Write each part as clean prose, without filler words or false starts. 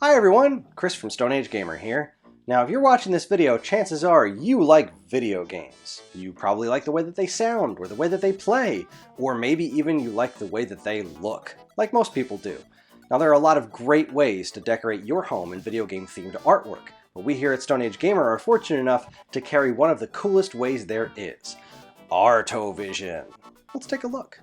Hi everyone, Chris from Stone Age Gamer here. Now if you're watching this video, chances are you like video games. You probably like the way that they sound, or the way that they play, or maybe even you like the way that they look, like most people do. Now there are a lot of great ways to decorate your home in video game themed artwork, but we here at Stone Age Gamer are fortunate enough to carry one of the coolest ways there is, Artovision. Let's take a look.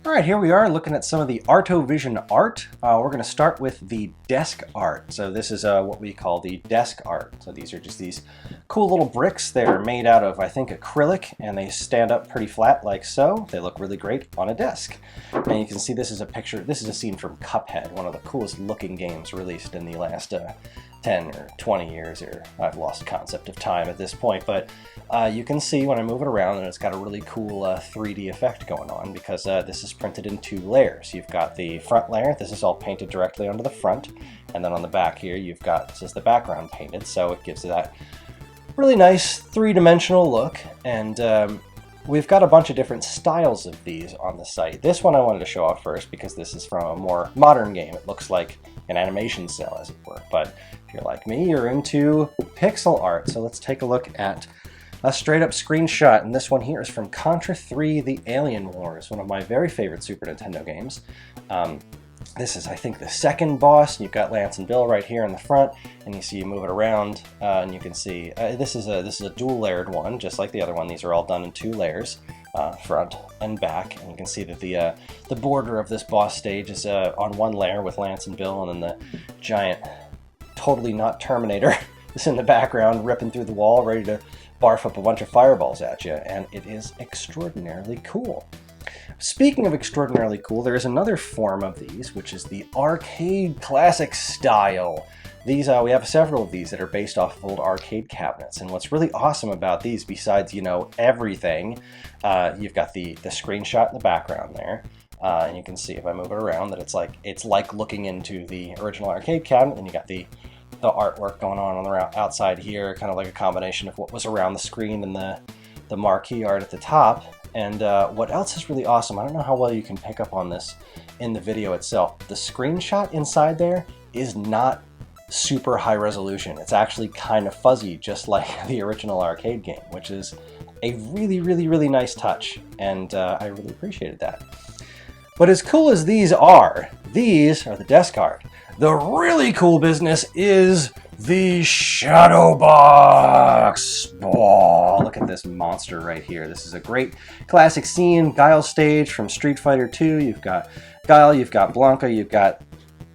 Alright, here we are looking at some of the Artovision art. We're going to start with the desk art. So this is what we call the desk art. So these are just these cool little bricks. They're made out of, I think, acrylic, and they stand up pretty flat like so. They look really great on a desk. And you can see this is a picture, this is a scene from Cuphead, one of the coolest looking games released in the last 10 or 20 years, or I've lost concept of time at this point, but you can see when I move it around that it's got a really cool 3D effect going on because this is printed in two layers. You've got the front layer, this is all painted directly onto the front, and then on the back here you've got, this is the background painted, so it gives it that really nice three-dimensional look, and we've got a bunch of different styles of these on the site. This one I wanted to show off first because this is from a more modern game. It looks like an animation cell, as it were, but if you're like me, you're into pixel art, so let's take a look at a straight-up screenshot, and this one here is from Contra 3: The Alien Wars, one of my very favorite Super Nintendo games. This is, I think, the second boss. You've got Lance and Bill right here in the front, and you see you move it around, and you can see this is a dual-layered one, just like the other one. These are all done in two layers, front and back, and you can see that the border of this boss stage is on one layer with Lance and Bill, and then the giant, totally not Terminator is in the background, ripping through the wall, ready to barf up a bunch of fireballs at you, and it is extraordinarily cool. Speaking of extraordinarily cool, there is another form of these, which is the arcade classic style. These we have several of these that are based off of old arcade cabinets, and what's really awesome about these, besides, you know, everything, you've got the screenshot in the background there, and you can see if I move it around that it's like looking into the original arcade cabinet, and you got the artwork going on the outside here, kind of like a combination of what was around the screen and the marquee art at the top. And what else is really awesome, I don't know how well you can pick up on this in the video itself, the screenshot inside there is not super high resolution. It's actually kind of fuzzy, just like the original arcade game, which is a really, really, really nice touch, and I really appreciated that. But as cool as these are the desk art. The really cool business is the Shadowbox. Oh, look at this monster right here. This is a great classic scene, Guile stage from Street Fighter 2. You've got Guile, you've got Blanca, you've got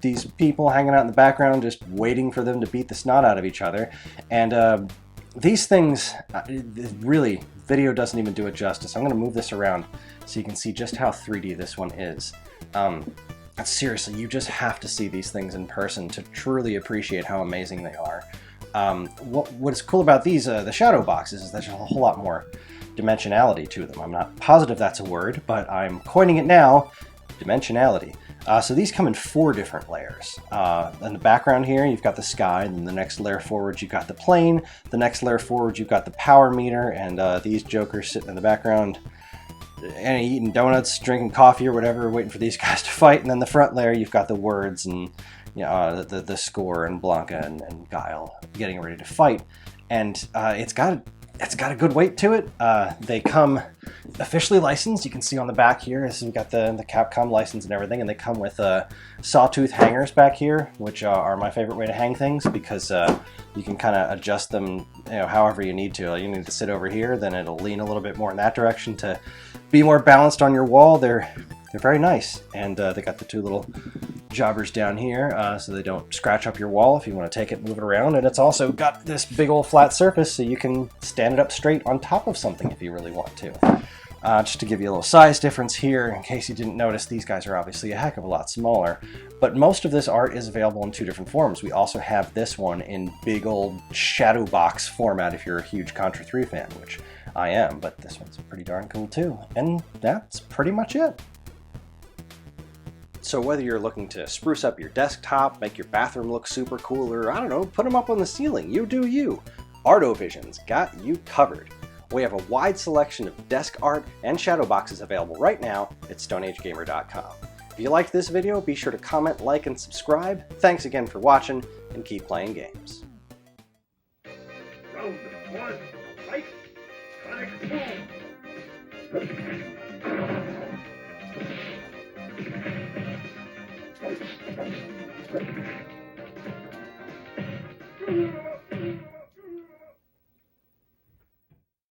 these people hanging out in the background just waiting for them to beat the snot out of each other. And these things, really, video doesn't even do it justice. I'm going to move this around so you can see just how 3D this one is. Seriously, you just have to see these things in person to truly appreciate how amazing they are. What is cool about these, the shadow boxes, is there's a whole lot more dimensionality to them. I'm not positive that's a word, but I'm coining it now, dimensionality. So these come in 4 different layers. In the background here, you've got the sky, and then the next layer forward, you've got the plane. The next layer forward, you've got the power meter, and these jokers sitting in the background, and eating donuts, drinking coffee or whatever, waiting for these guys to fight. And then the front layer, you've got the words and, you know, the score, and Blanca and Guile getting ready to fight. And it's got a good weight to it. They come officially licensed. You can see on the back here, this we've got the Capcom license and everything, and they come with sawtooth hangers back here, which are my favorite way to hang things because you can kind of adjust them, you know, however you need to. Like, you need to sit over here, then it'll lean a little bit more in that direction to be more balanced on your wall. They're very nice, and they got the 2 little jobbers down here so they don't scratch up your wall if you want to take it and move it around. And it's also got this big old flat surface so you can stand it up straight on top of something if you really want to. Just to give you a little size difference here, in case you didn't notice, these guys are obviously a heck of a lot smaller, but most of this art is available in 2 different forms. We also have this one in big old Shadowbox format if you're a huge Contra 3 fan, which I am, but this one's pretty darn cool too. And that's pretty much it. So whether you're looking to spruce up your desktop, make your bathroom look super cool, or I don't know, put them up on the ceiling, you do you. Artovision's got you covered. We have a wide selection of desk art and shadow boxes available right now at StoneAgeGamer.com. If you liked this video, be sure to comment, like, and subscribe. Thanks again for watching, and keep playing games. Round one, fight, Sonic boom!